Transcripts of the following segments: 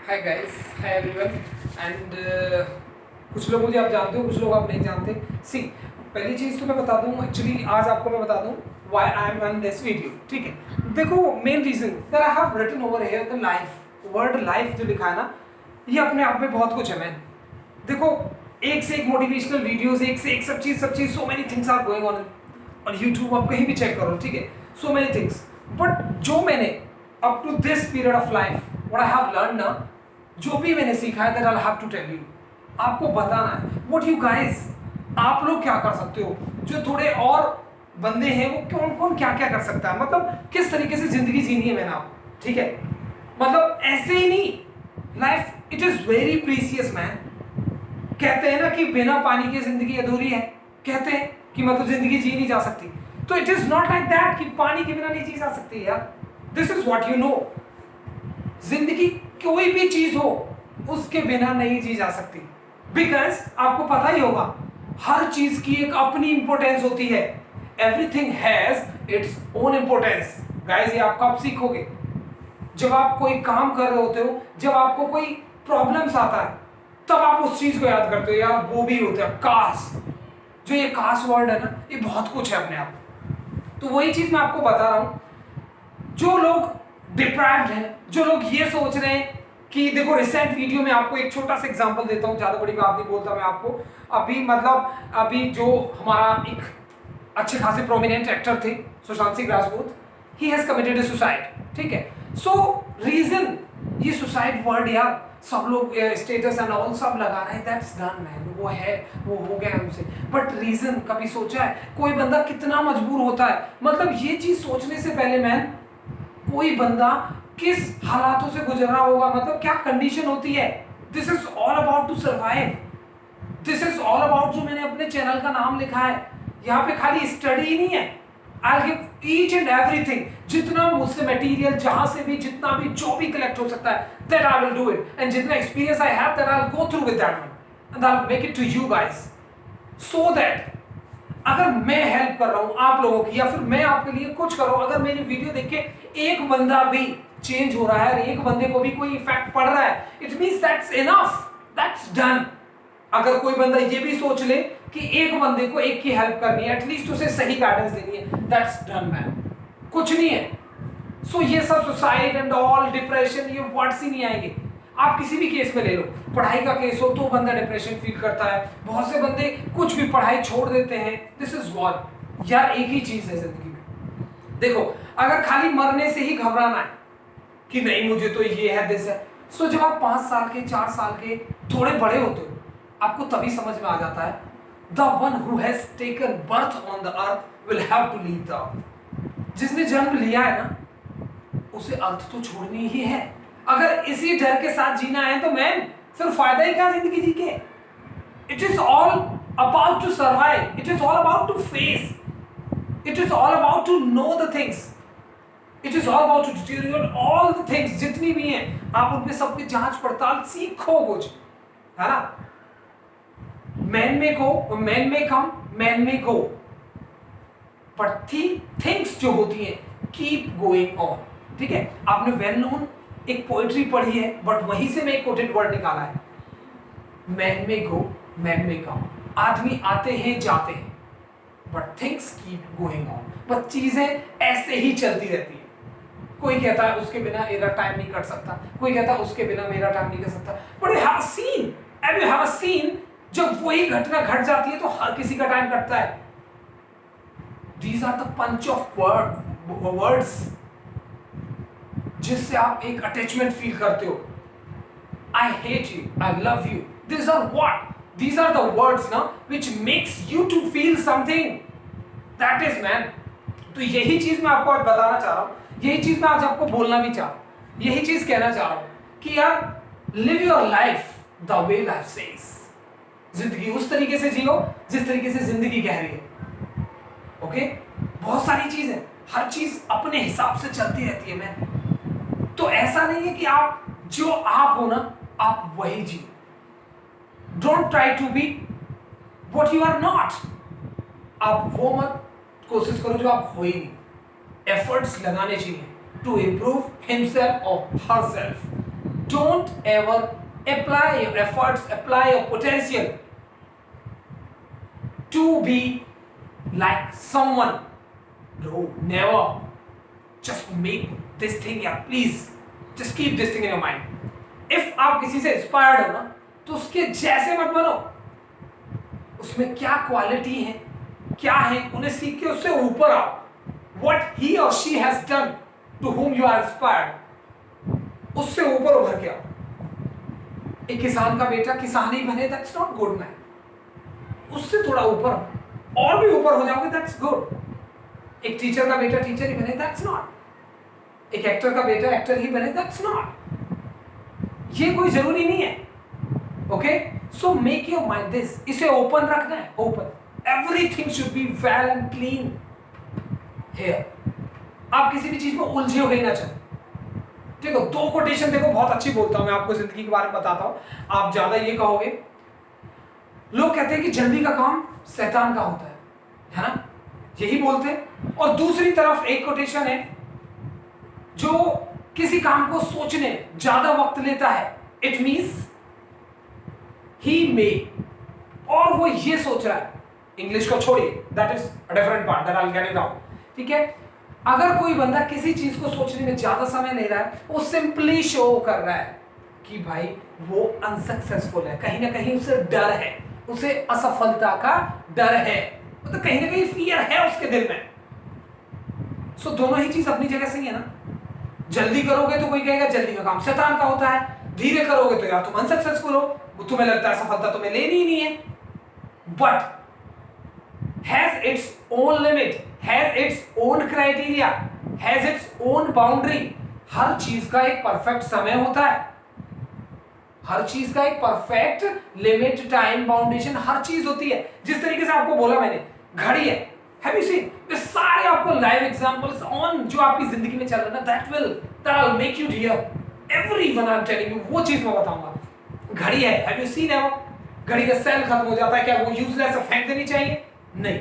Hi guys, hi everyone and कुछ लोग मुझे आप जानते हो, कुछ लोग आप नहीं जानते। सी, पहली चीज़ तो मैं बता दूं, एक्चुअली आज आपको मैं बता दूं why I am on this video. ठीक है, देखो main reason that I have written over here the life, word life जो लिखा है ना, ये अपने आप में बहुत कुछ है मैन। देखो, एक से एक मोटिवेशनल वीडियोस, एक से एक सब चीज़, so many things are going on YouTube. आप कहीं भी चेक करो, ठीक है, सो मेनी थिंग्स। बट जो मैंने up to this period of life what I have learn ना, जो भी मैंने सीखा है that I have to tell you, आपको बताना है। व्हाट यू गाइस, आप लोग क्या कर सकते हो, जो थोड़े और बंदे हैं वो कौन कौन क्या क्या कर सकता है, मतलब किस तरीके से जिंदगी जीनी है मैंने आपको। ठीक है, मतलब ऐसे ही नहीं, life it is very precious man. कहते हैं ना कि बिना पानी की जिंदगी अधूरी है, कहते हैं कि मतलब जिंदगी जी नहीं जा सकती। तो it is not like that कि पानी के बिना नहीं जी जा सकती यार। This is what you know, जिंदगी कोई भी चीज हो उसके बिना नहीं जी जा सकती। बिकॉज आपको पता ही होगा, हर चीज की एक अपनी इंपॉर्टेंस होती है। Everything has its own importance. Guys, ये आप कब सीखोगे? जब आप कोई काम कर रहे होते हो, जब आपको कोई प्रॉब्लम्स आता है, तब आप उस चीज को याद करते हो यार, वो भी होता है काश। जो ये काश वर्ड है ना, ये बहुत कुछ है अपने आप। तो वही चीज मैं आपको बता रहा हूं। जो लोग डिप्राइव्ड हैं, जो लोग ये सोच रहे हैं कि देखो, रिसेंट वीडियो में आपको एक छोटा सा एग्जांपल देता हूं, ज्यादा बड़ी बात नहीं बोलता मैं आपको। अभी जो हमारा एक अच्छे खासे प्रोमिनेंट एक्टर थे, Sushant Singh Rajput, he has committed suicide. ठीक है, सो रीजन, ये सुसाइड वर्ड यार सब लोग स्टेटस एंड ऑल सब लगा रहे हैं, दैट्स डन मैन, वो है, वो हो गया हमसे। बट रीजन कभी सोचा है कोई बंदा कितना मजबूर होता है? मतलब ये चीज सोचने से पहले मैन, कोई बंदा किस हालातों से गुजर रहा होगा, मतलब क्या कंडीशन होती है। This is all about to survive. This is all about, जो मैंने अपने चैनल का नाम लिखा है, यहाँ पे खाली स्टडी ही नहीं है। I give each and everything, जितना मुझसे मटेरियल, जहां से भी, जितना भी, जो भी कलेक्ट हो सकता है, that I will do it. And जितना experience I have, that I will go through with that one and I will make it to you guys, so that अगर मैं हेल्प कर रहा हूं आप लोगों की, या फिर मैं आपके लिए कुछ कर रहा हूं, अगर मेरी वीडियो देख के एक बंदा भी चेंज हो रहा है, एक बंदे को भी कोई इफेक्ट पड़ रहा है, it means that's enough, that's done. अगर कोई बंदा ये भी सोच ले कि एक बंदे को एक की हेल्प करनी है, एटलीस्ट उसे सही गाइडेंस देनी है, दैट्स डन मैन। कुछ नहीं है। सो ये सब सुसाइड एंड ऑल, डिप्रेशन, ये वर्ड्स ही नहीं आएंगे। आप किसी भी केस में ले लो, पढ़ाई का केस हो तो बंदा डिप्रेशन फील करता है, बहुत से बंदे कुछ भी पढ़ाई छोड़ देते हैं। दिस इज वॉट यार, एक ही चीज है जिंदगी में। देखो, अगर खाली मरने से ही घबराना है कि नहीं मुझे तो ये है, दिस है, सो जब आप 5 साल के, 4 साल के थोड़े बड़े होते हो, आपको तभी समझ में आ जाता है, the one who has taken birth on the earth will have to leave the earth. जिसने जन्म लिया है ना, उसे अर्थ तो छोड़नी ही है। अगर इसी डर के साथ जीना है तो मैन, फिर फायदा ही क्या जिंदगी जी के? It is all about to survive, it is all about to face, it is all about to know the things, it is all about to deteriorate all the things जितनी भी हैं, आप उनमें सबकी जांच पड़ताल सीखो कुछ, है ना। मैन में गो, मैन में कम, मैन में गो, बट थिंग्स जो होती हैं कीप गोइंग ऑन। ठीक है, आपने वेल नोन एक पोएट्री पढ़ी है, बट वहीं से मैं एक कोटेड वर्ड निकाला है, मैन में गो, मैन में कम। आदमी आते हैं जाते हैं, but things keep going on, but चीजें ऐसे ही चलती रहती है। कोई कहता है उसके बिना मेरा टाइम नहीं कट सकता, कोई कहता है उसके बिना मेरा टाइम नहीं कट सकता, but you have seen, and you have seen, जब वही घटना घट जाती है तो हर किसी का टाइम कटता है। These are the punch of words जिससे आप एक अटैचमेंट फील करते हो। I hate you, I love you. These are what? These are the words ना which makes you to feel something. That is man. तो यही चीज मैं आपको आज बताना चाह रहा हूँ, यही चीज मैं आज आपको बोलना भी चाह रहा हूँ, यही चीज कहना चाह रहा हूँ कि यार, live your life the way life says. जिंदगी उस तरीके से जियो जिस तरीके से जिंदगी कह रही है। ओके, बहुत सारी चीज है, हर चीज अपने हिसाब से चलती रहती है मैन। तो ऐसा नहीं है कि आप जो आप हो ना, आप वही जियो। Don't try to be what you are not. आप वो मत कोशिश करो जो आप हो ही नहीं। एफर्ट्स लगाने चाहिए टू इंप्रूव हिमसेल्फ और herself. Don't ever apply your efforts, apply your potential to be like someone. No, never. Just make this thing, yeah, please. Just keep this thing in your mind. If आप किसी से inspired हो ना, तो उसके जैसे मत बनो. उसमें क्या क्वालिटी है, क्या है, उन्हें सीख के उससे ऊपर आओ. What he or she has done to whom you are inspired, उससे ऊपर उभर के आओ. एक किसान का बेटा किसान ही बने, that's not good man. उससे थोड़ा ऊपर और भी ऊपर हो जाओगे, that's good. एक टीचर का बेटा टीचर ही बने, that's not. एक एक्टर का बेटा एक्टर ही बने, that's not. ये कोई जरूरी नहीं है. Okay, so make your mind this. इसे ओपन रखना है, open. Everything should be well and clean here. आप किसी भी चीज में उलझे हुए ना चले. देखो, दो कोटेशन देखो, बहुत अच्छी बोलता हूं मैं आपको, जिंदगी के बारे में बताता हूं. आप ज्यादा ये कहोगे, लोग कहते हैं कि जल्दी का काम शैतान का होता है ना, यही बोलते हैं. और दूसरी तरफ एक कोटेशन है, जो किसी काम को सोचने में ज्यादा वक्त लेता है, इट मींस ही मे, और वो ये सोच रहा है. इंग्लिश को छोड़िए, that is a different part, that I will get it out. ठीक है, अगर कोई बंदा किसी चीज को सोचने में ज्यादा समय ले रहा है, वो सिंपली शो कर रहा है कि भाई वो अनसक्सेसफुल है. कहीं ना कहीं उसे डर है, उसे असफलता का डर है, मतलब कहीं ना कहीं फियर है उसके दिल में. सो दोनों ही चीज अपनी जगह सही है ना. जल्दी करोगे तो कोई कहेगा जल्दी का काम शैतान का होता है, धीरे करोगे तो यार तुम अनसक्सेसफुल हो, तुम्हें लगता है सफलता तुम्हें लेनी ही नहीं है. But has its own limit, has its own criteria, has its own boundary. हर चीज का एक परफेक्ट समय होता है, हर चीज का एक परफेक्ट लिमिट, टाइम, बाउंडेशन, हर चीज होती है. जिस तरीके से आपको बोला मैंने, घड़ी है, हैव यू सीन, ये सारे आपको लाइव एग्जांपल्स ऑन जो आपकी जिंदगी में चल रहा है ना, that will make you here everyone. I am telling you, वो चीज मैं बताऊंगा. घड़ी है, हैव यू सीन है, घड़ी का सेल खत्म हो जाता है, क्या वो यूजलेस है, फेंक देनी चाहिए? नहीं.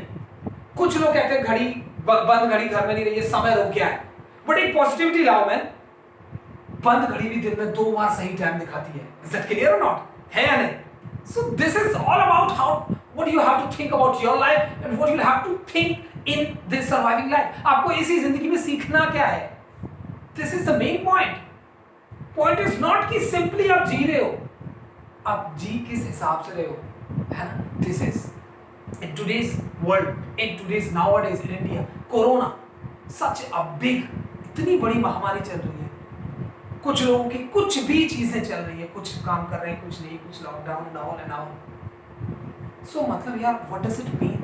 कुछ लोग कहते हैं घड़ी बंद, घड़ी घर में नहीं रही है, समय रुक गया है. बट एक पॉजिटिविटी लाओ मैन, बंद घड़ी भी दिन में 2 बार सही टाइम दिखाती है. इज दैट क्लियर और नॉट? है या नहीं? So this is all about how what you have to think about your life and what you have to think in this surviving life. आपको इसी जिंदगी में सीखना क्या है? This is the main point. Point is not कि simply आप जी रहे हो, आप जी किस हिसाब से रहे हो, है ना? This is in today's world, in today's nowadays in India, Corona, such a big, इतनी बड़ी महामारी चल रही है. कुछ लोगों की कुछ भी चीजें चल रही है, कुछ काम कर रहे हैं, कुछ नहीं, कुछ lockdown and all and all. So मतलब यार, व्हाट डज इट मीन?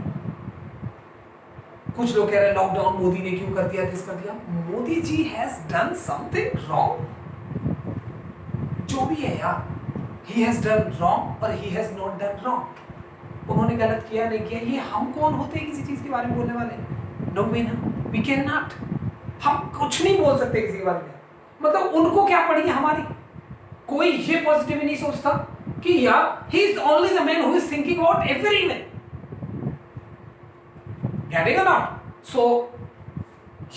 कुछ लोग कह रहे हैं लॉकडाउन मोदी ने क्यों कर दिया, किस कर दिया. Modi ji has done something wrong, जो भी है यार, ही हैज डन रॉन्ग और he has not done wrong. उन्होंने गलत किया नहीं किया, ये हम कौन होते हैं किसी चीज के बारे में बोलने वाले? नो वे ना, वी कैन नॉट. हम कुछ नहीं बोल सकते किसी के बारे में. मतलब उनको क्या पड़ी है हमारी? कोई ये पॉजिटिव नहीं सोचता कि यार he is only the man who is thinking about everyone. Getting और नॉट? सो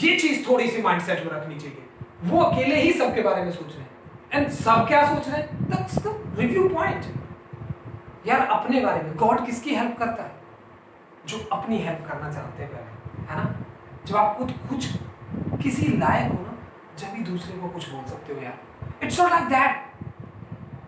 ये चीज थोड़ी सी माइंडसेट में रखनी चाहिए. वो अकेले ही सबके बारे में सोच रहे हैं, एंड सब क्या सोच रहे हैं? That's the review point. यार अपने बारे में गॉड किसकी हेल्प करता है? जो अपनी हेल्प करना चाहते हैं पहले, है ना? जब आप खुद कुछ किसी लायक हो ना, जब भी दूसरे को कुछ बोल सकते हो यार. It's not like that.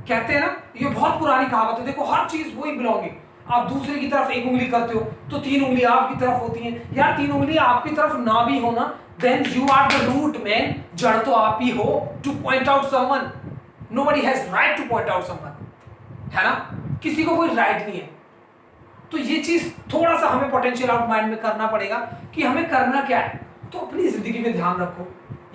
कहते हैं ना, ये बहुत पुरानी कहावत है, देखो हर चीज वही बिलोंगिंग. आप दूसरे की तरफ एक उंगली करते हो तो 3 उंगली आपकी तरफ होती हैं. यार 3 उंगली आपकी तरफ ना भी हो ना, then you are the root man. जड़ तो आप ही हो to point out someone. Nobody has right to point out someone, है ना? किसी को कोई राइट नहीं है. तो ये चीज थोड़ा सा हमें पोटेंशियल आउट माइंड में करना पड़ेगा कि हमें करना क्या है. तो अपनी जिंदगी में ध्यान रखो.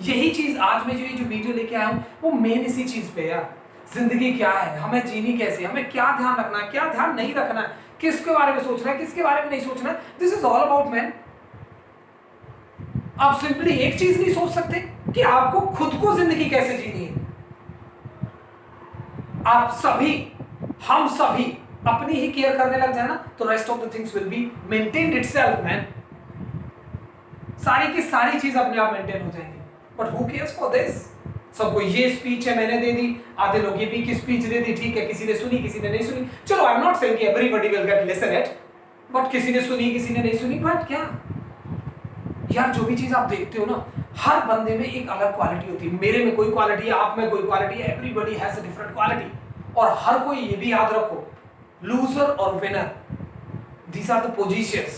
यही चीज आज मैं जो वीडियो लेके आया हूं, वो मेन इसी चीज पे यार. जिंदगी क्या है, हमें जीनी कैसे, हमें क्या ध्यान रखना है, क्या ध्यान नहीं रखना है, किसके बारे में सोचना है, किसके बारे में नहीं सोचना है. This is all about man. आप सिंपली एक चीज नहीं सोच सकते कि आपको खुद को जिंदगी कैसे जीनी है. आप सभी, हम सभी अपनी ही केयर करने लग जाए ना, तो rest of the things will be maintained itself man. सारी की सारी चीज अपने आप मेंटेन हो जाएंगी. But who cares for this? सबको ये स्पीच है मैंने दे दी, आधे लोग ये भी की स्पीच दे दी, ठीक है, किसी ने सुनी किसी ने नहीं सुनी, चलो आई एम नॉट सेइंग कि everybody will get listen it, but किसी ने सुनी किसी ने नहीं सुनी, बट क्या यार जो भी चीज आप देखते हो ना, हर बंदे में एक अलग क्वालिटी होती है, मेरे में कोई क्वालिटी है, आप में कोई क्वालिटी है, everybody has a different quality, और हर कोई ये भी याद रखो, लूजर और winner, these are the positions,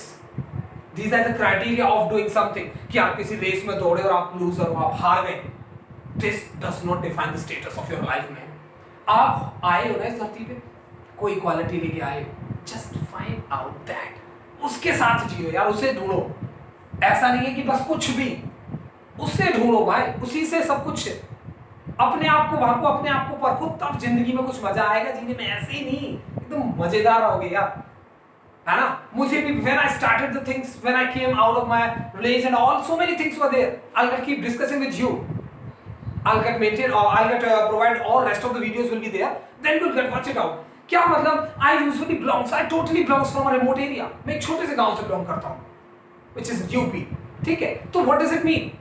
these are the criteria of doing something, कि आप किसी रेस में दौड़े और आप लूजर हो, आप हार गए, this does not define the status of your life man. आप आए हो ना इस धरती पे, कोई क्वालिटी लेके आए हो, just find out that, उसके साथ जियो यार, उसे ढूंढो, ऐसा नहीं है कि बस कुछ भी, उससे ढूंढो भाई, उसी से सब कुछ है, अपने आप को भागो, अपने आप को परखो, तब जिंदगी में कुछ मजा आएगा जीने में, ऐसे ही नहीं एकदम मजेदार रहोगे यार, है ना। मुझे भी when I started the things, when I came out of my village and all, so many things were there. I'll keep discussing with you. I'll get maintain or I'll get provide all rest of the videos will be there. Then you'll get watch it out. क्या मतलब? I usually belongs, I totally belongs from a remote area. मैं एक छोटे से गांव से belong करता हूँ, which is UP. ठीक है? तो what does it mean?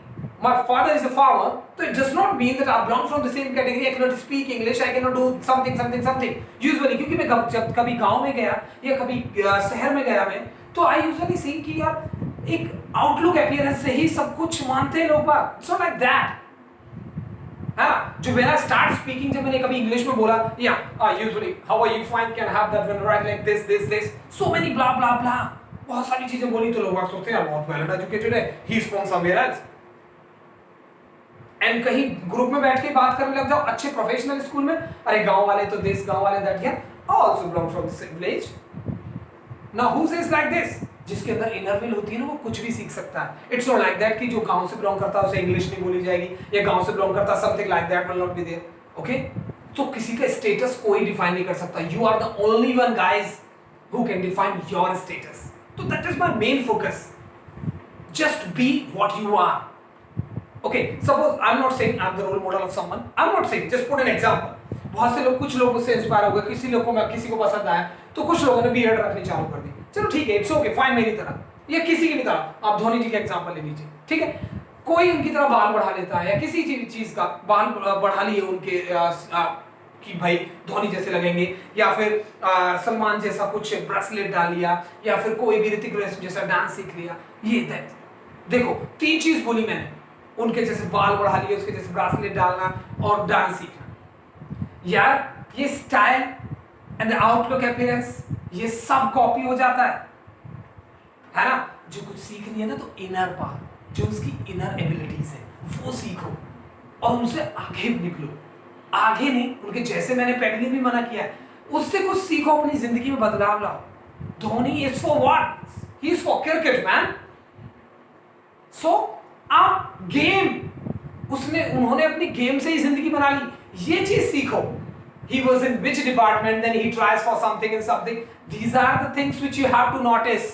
My father is a farmer, so it does not mean that I belong from the same category. I cannot speak English. I cannot do something. Usually, क्योंकि मैं जब कभी गांव में गया या कभी शहर में गया मैं, तो I usually see कि यार एक outlook appearance से ही सब कुछ मानते हैं लोग बात. It's not like that. हाँ, जो when I start speaking, जब मैंने कभी इंग्लिश में बोला, usually how are you fine, can have that when write like this, so many blah blah blah, बहुत सारी चीजें बोली तो लोग सोचते हैं यार बहुत well educated है, he is from somewhere else. And कहीं ग्रुप में बैठ के बात करने लग जाओ अच्छे प्रोफेशनल स्कूल में, अरे गांव वाले तो दिस, गांव वाले that, here also belong from this village. Now who says like this? जिसके अंदर इनर विल होती है ना, वो कुछ भी सीख सकता है. इट्स नॉट लाइक दैट कि जो गांव से बिलोंग करता है उसे इंग्लिश नहीं बोली जाएगी, या गांव से बिलोंग करता है something like that will not be there. Okay, तो किसी का स्टेटस कोई डिफाइन नहीं कर सकता. You are the only one guys who can define your status. तो that is my main focus. Just be what you are. Okay, suppose I'm not saying I'm the role model of someone. I'm not saying, just put an example. बहुत से लोग, कुछ लोग उससे inspire हो गए, किसी को पसंद आया, तो कुछ लोगों ने बियर्ड रखनी चालू कर दी. चलो ठीक है, इट्स ओके, फाइन, मेरी तरह या किसी की भी तरह. आप धोनी जी का एग्जांपल ले लीजिए, ठीक है, कोई उनकी तरह बाल बढ़ा लेता है, या किसी चीज का बाल बढ़ा लिए उनके कि भाई धोनी जैसे लगेंगे, या फिर सलमान जैसा कुछ ब्रेसलेट डाल लिया, या फिर कोई भी ऋतिक रोशन जैसा डांस सीख लिया. ये देखो, तीन चीज बोली मैंने, उनके जैसे बाल बढ़ा लिए, उसके जैसे ब्रेसलेट डालना और डांस सीखना. यार ये style and the outlook appearance, ये सब कॉपी हो जाता है ना. जो कुछ सीखनी है ना, तो इनर पावर, जो उसकी इनर एबिलिटीज है वो सीखो और उनसे आगे निकलो. आगे नहीं, उनके जैसे मैंने पहले भी मना किया है, उससे कुछ सीखो, अपनी जिंदगी में बदलाव लाओ. Dhoni is for what? He is for cricket man. So आप गेम, उन्होंने अपनी गेम से ही जिंदगी बना ली. ये चीज सीखो. He was in which department, then he tries for something and something. These are the things which you have to notice.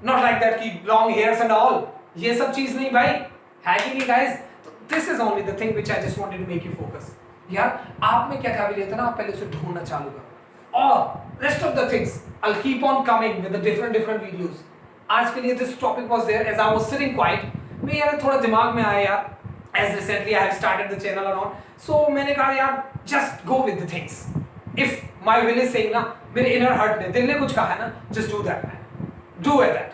Not like that कि long hairs and all. ये सब चीज नहीं भाई, है कि नहीं guys? This is only the thing which I just wanted to make you focus. यार आप में क्या काबिलियत है ना, आप पहले उसे ढूंढना चालू करो. और rest of the things I'll keep on coming with the different videos. आज के लिए this topic was there as I was sitting quiet. मैं यार थोड़ा दिमाग में आया यार, as recently I have started the channel and all, so मैंने कहा यार just go with the things. If my will is saying ना, मेरे inner heart ने, दिल ने कुछ कहा है ना, just do that man, do that,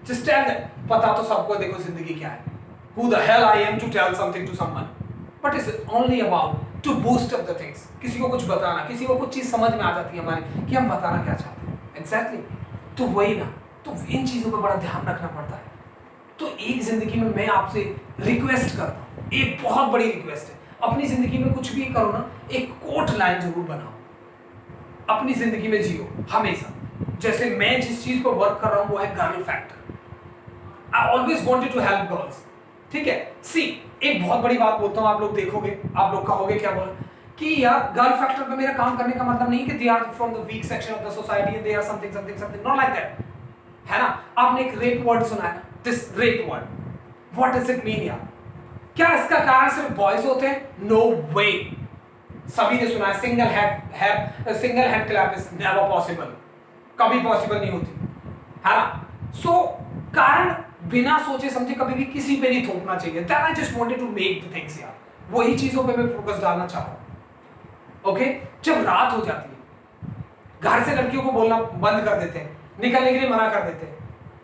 just tell them. पता तो सबको, देखो जिंदगी क्या है, who the hell I am to tell something to someone, but it's only about to boost up the things. किसी को कुछ बताना, किसी को कुछ चीज समझ में आ जाती है हमारी कि हम बताना क्या चाहते हैं. Exactly, तो वही ना, तो इन चीजों पर बड़ा ध्यान रखना पड़ता है. तो एक जिंदगी में मैं आपसे रिक्वेस्ट करता हूँ, एक बहुत बड़ी रिक्वेस्ट है, अपनी जिंदगी में कुछ भी करो ना, एक कोट लाइन जरूर बनाओ. अपनी जिंदगी में जियो हमेशा. जैसे मैं जिस चीज पर वर्क कर रहा हूँ वो है girl factor. I always wanted to help girls. ठीक है, सी एक बहुत बड़ी बात बोलता हूँ, आप लोग देखोगे, आप लोग कहोगे क्या बोला कि यार गर्ल फैक्टर पे मेरा काम करने का मतलब नहीं कि they are from the weak section of the society and they are something, not like that, है ना. आपने एक रेप वर्ड सुना है ना, this rape word, what does it mean यार? क्या इसका कारण सिर्फ बॉयज होते हैं? No way. सभी ने सुना है single hand clap is never possible, कभी पॉसिबल नहीं होती, है ना. सो कारण बिना सोचे समझे कभी भी किसी पे नहीं थोपना चाहिए. That I just wanted to make the things यार वही चीजों पे मैं फोकस डालना चाह रहा हूं। ओके, जब रात हो जाती है, घर से लड़कियों को बोलना बंद कर देते हैं, निकलने के लिए मना कर देते हैं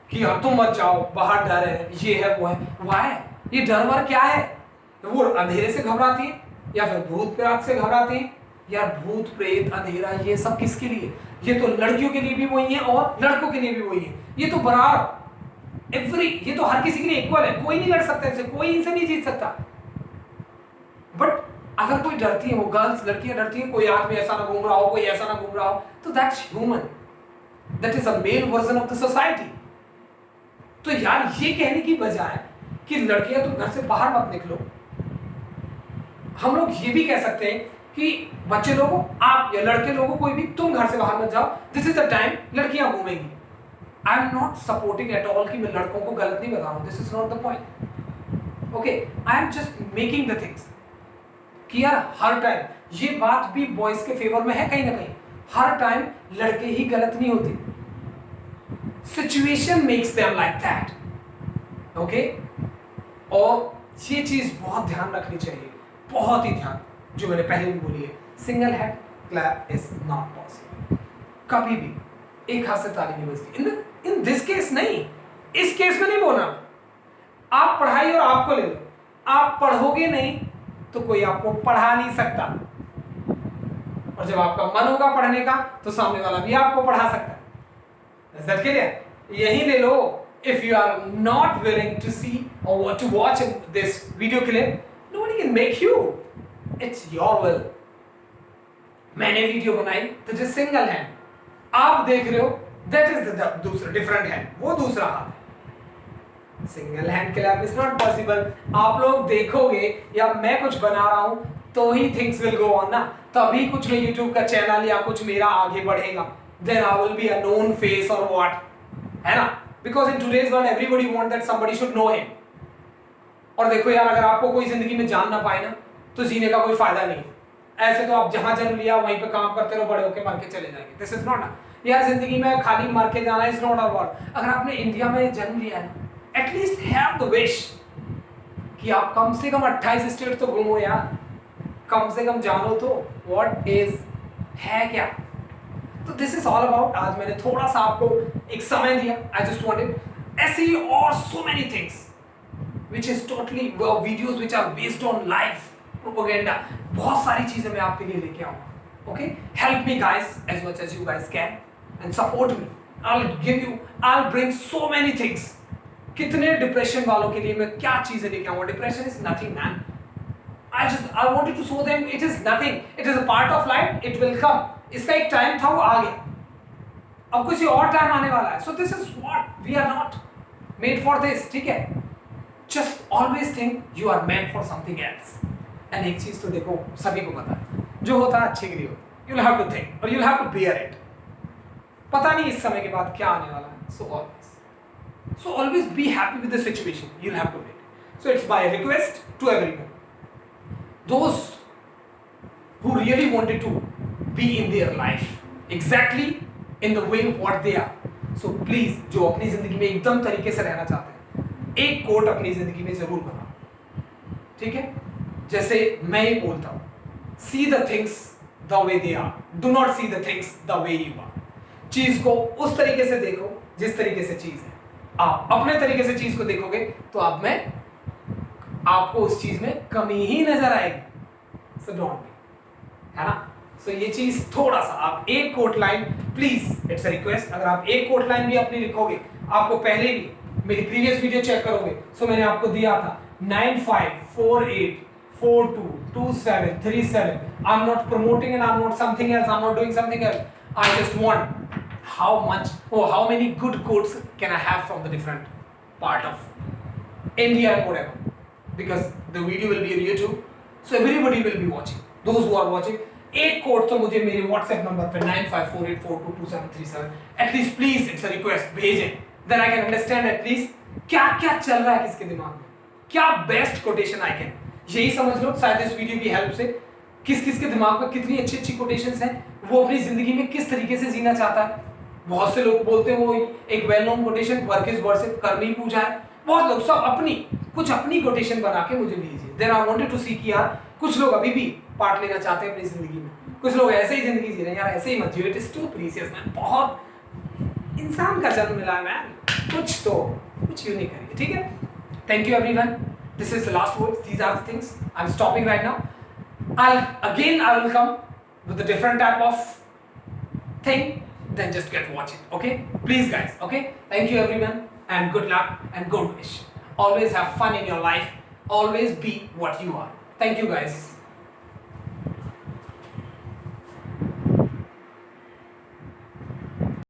कि यार तुम मत जाओ, बाहर डर है, ये है वो है। वाई? ये डर वर क्या है? वो अंधेरे से घबराती है या फिर भूत प्रेत से घबराती है? यार भूत प्रेत अंधेरा ये सब किसके लिए? ये तो लड़कियों के लिए भी वही है और लड़कों के लिए भी वही है। ये तो बराबर ये तो हर किसी के लिए इक्वल है, कोई नहीं लड़ सकता इनसे, कोई इनसे नहीं जीत सकता। बट अगर कोई डरती है, वो गर्ल्स लड़कियां डरती है, कोई आदमी ऐसा ना घूम रहा हो, कोई ऐसा ना घूम रहा हो, तो that's human, that is a male version of the society. तो यार ये कहने की बजाय कि लड़कियां तुम घर से बाहर मत निकलो, हम लोग ये भी कह सकते हैं कि बच्चे लोगों, आप या लड़के लोगों, कोई भी, तुम घर से बाहर मत जाओ, दिस इज द टाइम लड़कियां घूमेंगी। I am not supporting at all कि मैं लड़कों को गलत नहीं बता रहा हूं, this is not the point. Okay, I am just making the things कि यार हर टाइम, ये बात भी बॉयज के फेवर में है कहीं ना कहीं, हर टाइम लड़के ही गलत नहीं होते, situation makes them like that. Okay, और ये चीज बहुत ध्यान रखनी चाहिए, बहुत ही ध्यान, जो मैंने पहले भी बोली है, single hand clap is not possible. कभी भी एक हाथ से ताली नहीं बजती। इन दिस केस नहीं, इस केस में नहीं बोलना। आप पढ़ाई और आपको ले लो, आप पढ़ोगे नहीं तो कोई आपको पढ़ा नहीं सकता, और जब आपका मन होगा पढ़ने का तो सामने वाला भी आपको पढ़ा सकता है। सर के लिए यही ले लो। If you are not willing to see or to watch this video clip, nobody can make you. It's your will. मैंने वीडियो बनाई तो जो सिंगल हैंड, आप देख रहे हो, that is the दूसरा डिफरेंट हैंड, वो दूसरा हाथ है। Single hand clap is not possible. आप लोग देखोगे या मैं कुछ बना रहा हूं तो ही थिंग्स विल गो ऑन ना, तभी कुछ में यूट्यूब का चैनल या कुछ मेरा आगे बढ़ेगा। Then I will be a known face or what, है ना? Because in today's world everybody wants that somebody should know him. और देखो यार, अगर आपको कोई जिंदगी में जान ना पाए ना, तो जीने का कोई फायदा नहीं है। ऐसे तो आप जहां जन्म लिया वहीं पे काम करते रहो, बड़े होके मर के चले जाएंगे। दिस इज नॉट यार, जिंदगी में खाली मर के जाना इज नॉट अबाउट। अगर आपने इंडिया में जन्म लिया है, एटलीस्ट हैव द विश कि आप कम से कम 28 स्टेट तो घूमो यार, कम से कम जानो तो व्हाट इज है क्या। तो दिस इज ऑल अबाउट। आज मैंने थोड़ा सा आपको एक समय दिया, आई जस्ट वांटेड, ऐसे ही और सो many things which is totally videos which are based on life propaganda, बहुत सारी चीजें मैं आपके लिए लेके आऊंगा। Okay, help me guys as much as you guys can and support me. I'll bring so many things. कितने डिप्रेशन वालों के लिए मैं क्या चीजें लेके आऊंगा। Depression is nothing man, I wanted to show them it is nothing, it is a part of life, it will come. इसका एक टाइम था, वो आ गया, अब कुछ और टाइम आने वाला है। So this is what we are not made for this, ठीक है? Just always think you are meant for something else. And एक चीज तो देखो, सभी को पता है, जो होता है अच्छे के लिए होता है। You'll have to think or you'll have to bear it. पता नहीं इस समय के बाद क्या आने वाला है। So always be happy with the situation. You'll have to make it. So it's my request to everyone. Those who really wanted to be in their life exactly in the way what they are. So please, जो अपनी जिंदगी में एकदम तरीके से रहना चाहते हैं, एक कोट अपनी जिंदगी में जरूर बनाओ, ठीक है? जैसे मैं ही बोलता हूं, see the things the way they are, do not see the things the way you are. चीज को उस तरीके से देखो जिस तरीके से चीज है। आप अपने तरीके से चीज को देखोगे तो आपको उस चीज में कमी ही नजर आएगी। सो डोंट बी, है ना? सो ये चीज थोड़ा सा, आप एक quote line please, it's a request, अगर आप एक कोट लाइन भी अपनी लिखोगे, आपको पहले भी मेरी प्रीवियस वीडियो चेक करोगे, सो मैंने आपको दिया था 9548422737। आई am not promoting and I am not something else, I am not doing something else, I just want how many good quotes can I have from the different part of India and whatever, because the video will be on YouTube, so everybody will be watching, those who are watching। एक coat तो मुझे मेरे WhatsApp number पे 9548422737 at least please, it's a request, भेजें, then I can understand at least क्या क्या चल रहा है किसके दिमाग में, क्या बेस्ट कोटेशन आई कैन, यही समझ लो शायद इस वीडियो की हेल्प से किस किस के दिमाग में कितनी अच्छी अच्छी कोटेशंस हैं, वो अपनी जिंदगी में किस तरीके से जीना चाहता है। बहुत से लोग बोलते हैं वो एक well known quotation, work is worship, कर्म ही पूजा है, बहुत लोग सब अपनी कुछ अपनी कोटेशन बना के मुझे भेजिए। देन आई वांटेड टू सी कि यार कुछ लोग अभी भी पार्ट लेना चाहते हैं अपनी जिंदगी में, कुछ लोग ऐसे ही जिंदगी जी रहे हैं, यार ऐसे ही मत जियो, it is too precious man. बहुत इंसान का जन्म मिला है मैन, कुछ यूनिक करिए, ठीक है। Thank you everyone, this is the last word, these are the things, I am stopping right now. I will come with a different type of thing, then just get watch it, okay, please guys, okay. Thank you everyone and good luck and good wish. Always have fun in your life, always be what you are. Thank you guys.